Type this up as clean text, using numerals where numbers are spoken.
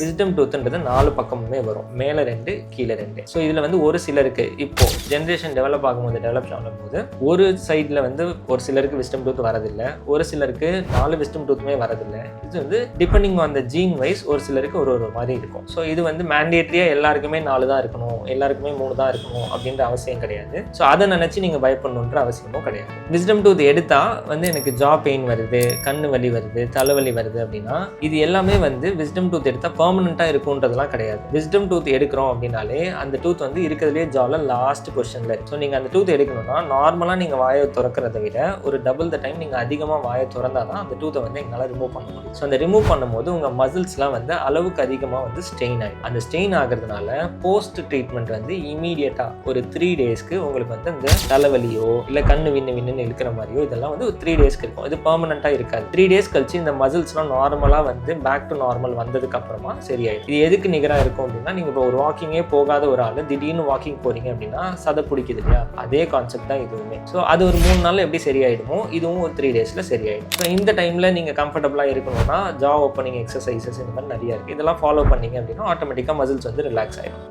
Wisdom டூத்ன்றது 4 பக்கமுமே வரும், மேலே 2 கீழே 2. ஸோ இதில் வந்து ஒரு சிலருக்கு இப்போ ஜென்ரேஷன் டெவலப் ஆகும்போது ஒரு சைடில் வந்து ஒரு சிலருக்கு விஸ்டம் டூத் வரதில்லை, ஒரு சிலருக்கு 4 விஸ்டம் டூத்துமே வரதில்லை. இது வந்து depending on the gene wise ஒரு சிலருக்கு ஒரு மாதிரி இருக்கும். ஸோ இது வந்து மேண்டேட்ரியாக எல்லாருக்குமே 4 தான் இருக்கணும், எல்லாருக்குமே 3 தான் இருக்கணும் அப்படின்ற அவசியம் கிடையாது. ஸோ அதை நினச்சி நீங்கள் பயப்படணுன்ற அவசியமும் கிடையாது. விஸ்டம் டூத் எடுத்தால் வந்து எனக்கு ஜா பெயின் வருது, கண்ணு வலி வருது, தலைவலி வருது அப்படின்னா இது எல்லாமே வந்து விஸ்டம் டூத் எடுத்தால் பெர்மனெண்ட்டாக இருக்கும்ன்றதுலாம் கிடையாது. விஸ்டம் டூத் எடுக்கிறோம் அப்படின்னாலே அந்த டூத் வந்து இருக்கிறதுலே ஜாவில் லாஸ்ட் பொசிஷனில் இருக்கு. ஸோ நீங்கள் அந்த டூத் எடுக்கணும்னா நார்மலாக நீங்கள் வாயை திறக்கிறத விட ஒரு டபுள் த டைம் நீங்கள் அதிகமாக வாயை திறந்தால் தான் அந்த டூத்தை வந்து எங்களால் ரிமூவ் பண்ண முடியும். ஸோ அந்த ரிமூவ் பண்ணும்போது உங்கள் மசில்ஸ்லாம் வந்து அளவுக்கு அதிகமாக வந்து ஸ்ட்ரெயின் ஆகிடும். அந்த ஸ்ட்ரெயின் ஆகிறதுனால போஸ்ட் ட்ரீட்மெண்ட் வந்து இமீடியட்டாக ஒரு 3 டேஸ்க்கு உங்களுக்கு வந்து அந்த தலைவலியோ இல்லை கண்ணு வின்னு இழுக்கிற மாதிரியோ இதெல்லாம் வந்து ஒரு 3 டேஸ்க்கு இருக்கும். இது பெர்மனெண்ட்டாக இருக்காது. 3 டேஸ் கழிச்சு இந்த மசில்ஸ்லாம் நார்மலாக வந்து பேக் டு நார்மல் வந்ததுக்கு அப்புறமா சரியாயிடும். இது எதுக்கு நிகராக இருக்கும் அப்படின்னா, நீங்கள் இப்போ ஒரு வாக்கிங்கே போகாத ஒரு ஆள் திடீர்னு வாக்கிங் போறீங்க அப்படின்னா சதை பிடிக்குது இல்லையா, அதே கான்செப்ட் தான் இதுவுமே. ஸோ அது ஒரு 3 நாள் எப்படி சரியாயிடுமோ இதுவும் ஒரு 3 டேஸில் சரியாயிடும். ஸோ இந்த டைமில் நீங்கள் கம்ஃபர்டபுளாக இருக்கணும்னா ஜா ஓப்பனிங் எக்ஸசைசஸ் இந்த மாதிரி நிறைய இருக்குது. இதெல்லாம் ஃபாலோ பண்ணீங்க அப்படின்னா ஆட்டோமேட்டிக்காக மசில்ஸ் வந்து ரிலாக்ஸ் ஆகிடும்.